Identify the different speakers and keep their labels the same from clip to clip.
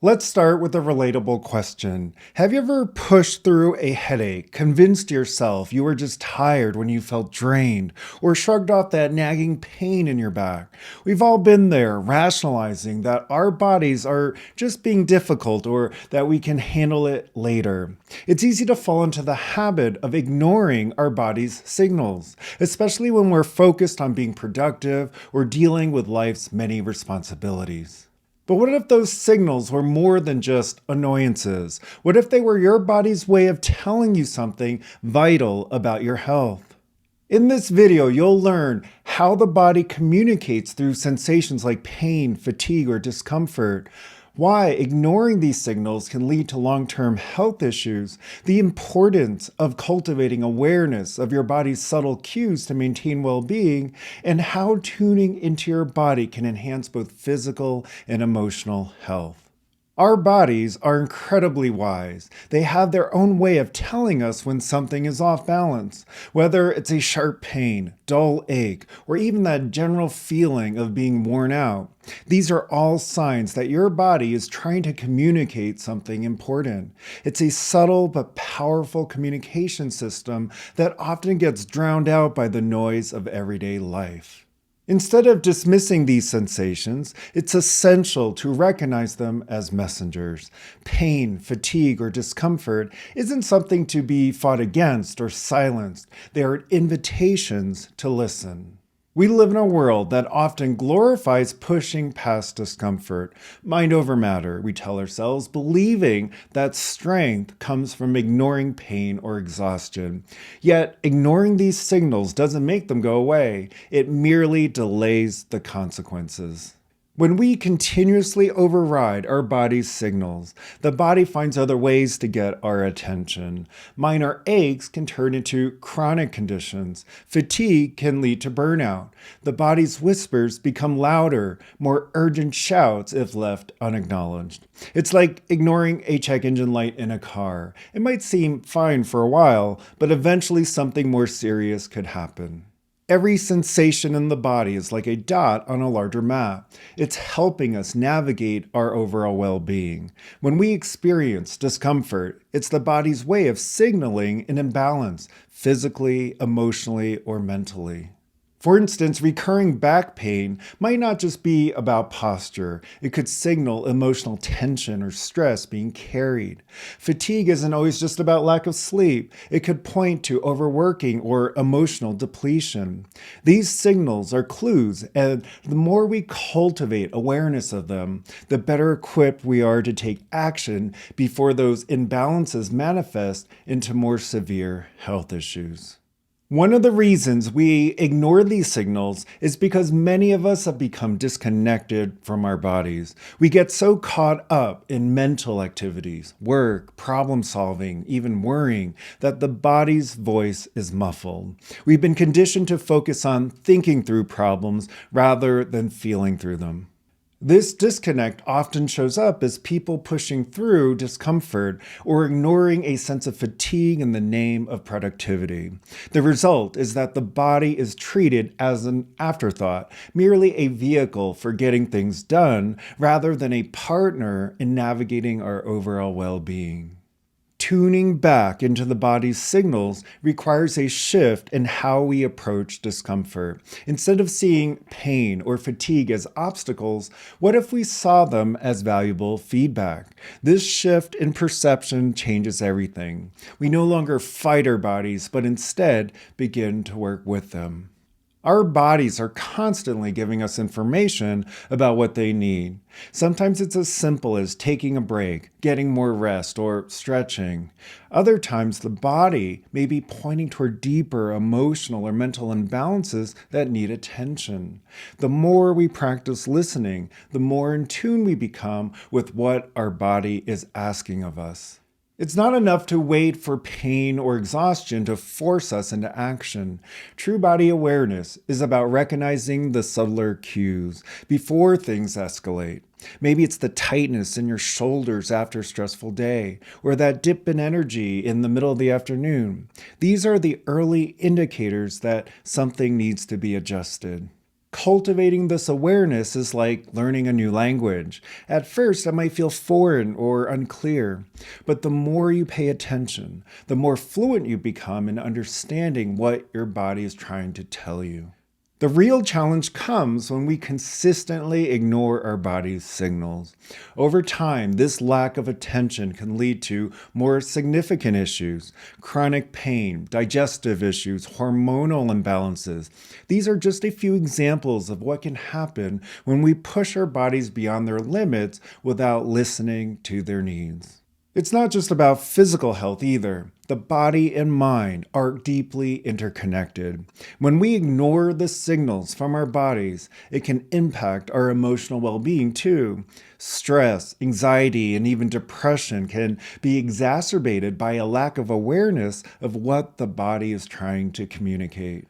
Speaker 1: Let's start with a relatable question. Have you ever pushed through a headache, convinced yourself you were just tired when you felt drained, or shrugged off that nagging pain in your back? We've all been there, rationalizing that our bodies are just being difficult or that we can handle it later. It's easy to fall into the habit of ignoring our body's signals, especially when we're focused on being productive or dealing with life's many responsibilities. But what if those signals were more than just annoyances? What if they were your body's way of telling you something vital about your health? In this video, you'll learn how the body communicates through sensations like pain, fatigue, or discomfort, why ignoring these signals can lead to long-term health issues, the importance of cultivating awareness of your body's subtle cues to maintain well-being, and how tuning into your body can enhance both physical and emotional health. Our bodies are incredibly wise. They have their own way of telling us when something is off balance, whether it's a sharp pain, dull ache, or even that general feeling of being worn out. These are all signs that your body is trying to communicate something important. It's a subtle but powerful communication system that often gets drowned out by the noise of everyday life. Instead of dismissing these sensations, it's essential to recognize them as messengers. Pain, fatigue, or discomfort isn't something to be fought against or silenced. They are invitations to listen. We live in a world that often glorifies pushing past discomfort. Mind over matter, we tell ourselves, believing that strength comes from ignoring pain or exhaustion. Yet, ignoring these signals doesn't make them go away. It merely delays the consequences. When we continuously override our body's signals, the body finds other ways to get our attention. Minor aches can turn into chronic conditions. Fatigue can lead to burnout. The body's whispers become louder, more urgent shouts if left unacknowledged. It's like ignoring a check engine light in a car. It might seem fine for a while, but eventually something more serious could happen. Every sensation in the body is like a dot on a larger map. It's helping us navigate our overall well-being. When we experience discomfort, it's the body's way of signaling an imbalance, physically, emotionally, or mentally. For instance, recurring back pain might not just be about posture. It could signal emotional tension or stress being carried. Fatigue isn't always just about lack of sleep. It could point to overworking or emotional depletion. These signals are clues, and the more we cultivate awareness of them, the better equipped we are to take action before those imbalances manifest into more severe health issues. One of the reasons we ignore these signals is because many of us have become disconnected from our bodies. We get so caught up in mental activities, work, problem solving, even worrying, that the body's voice is muffled. We've been conditioned to focus on thinking through problems rather than feeling through them. This disconnect often shows up as people pushing through discomfort or ignoring a sense of fatigue in the name of productivity. The result is that the body is treated as an afterthought, merely a vehicle for getting things done, rather than a partner in navigating our overall well-being. Tuning back into the body's signals requires a shift in how we approach discomfort. Instead of seeing pain or fatigue as obstacles, what if we saw them as valuable feedback? This shift in perception changes everything. We no longer fight our bodies, but instead begin to work with them. Our bodies are constantly giving us information about what they need. Sometimes it's as simple as taking a break, getting more rest, or stretching. Other times the body may be pointing toward deeper emotional or mental imbalances that need attention. The more we practice listening, the more in tune we become with what our body is asking of us. It's not enough to wait for pain or exhaustion to force us into action. True body awareness is about recognizing the subtler cues before things escalate. Maybe it's the tightness in your shoulders after a stressful day, or that dip in energy in the middle of the afternoon. These are the early indicators that something needs to be adjusted. Cultivating this awareness is like learning a new language. At first, it might feel foreign or unclear, but the more you pay attention, the more fluent you become in understanding what your body is trying to tell you. The real challenge comes when we consistently ignore our body's signals. Over time, this lack of attention can lead to more significant issues: chronic pain, digestive issues, hormonal imbalances. These are just a few examples of what can happen when we push our bodies beyond their limits without listening to their needs. It's not just about physical health either. The body and mind are deeply interconnected. When we ignore the signals from our bodies, it can impact our emotional well-being too. Stress, anxiety, and even depression can be exacerbated by a lack of awareness of what the body is trying to communicate.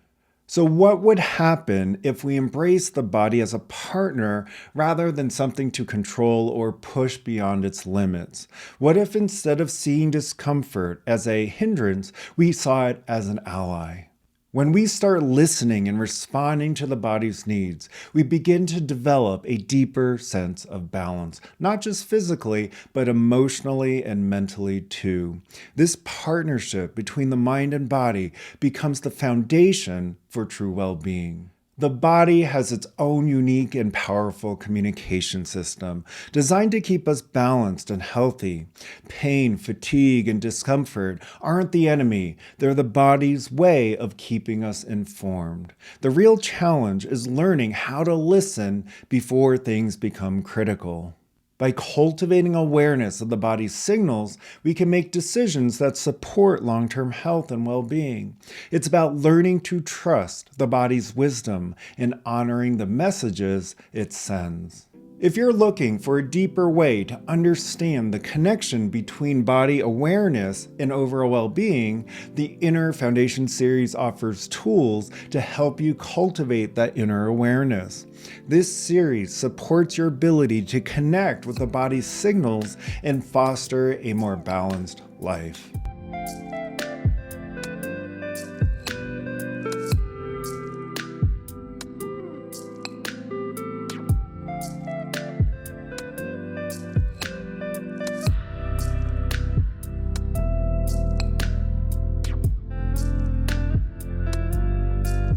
Speaker 1: So what would happen if we embrace the body as a partner rather than something to control or push beyond its limits? What if instead of seeing discomfort as a hindrance, we saw it as an ally? When we start listening and responding to the body's needs, we begin to develop a deeper sense of balance, not just physically, but emotionally and mentally too. This partnership between the mind and body becomes the foundation for true well-being. The body has its own unique and powerful communication system designed to keep us balanced and healthy. Pain, fatigue, and discomfort aren't the enemy. They're the body's way of keeping us informed. The real challenge is learning how to listen before things become critical. By cultivating awareness of the body's signals, we can make decisions that support long-term health and well-being. It's about learning to trust the body's wisdom and honoring the messages it sends. If you're looking for a deeper way to understand the connection between body awareness and overall well-being, the Inner Foundation series offers tools to help you cultivate that inner awareness. This series supports your ability to connect with the body's signals and foster a more balanced life.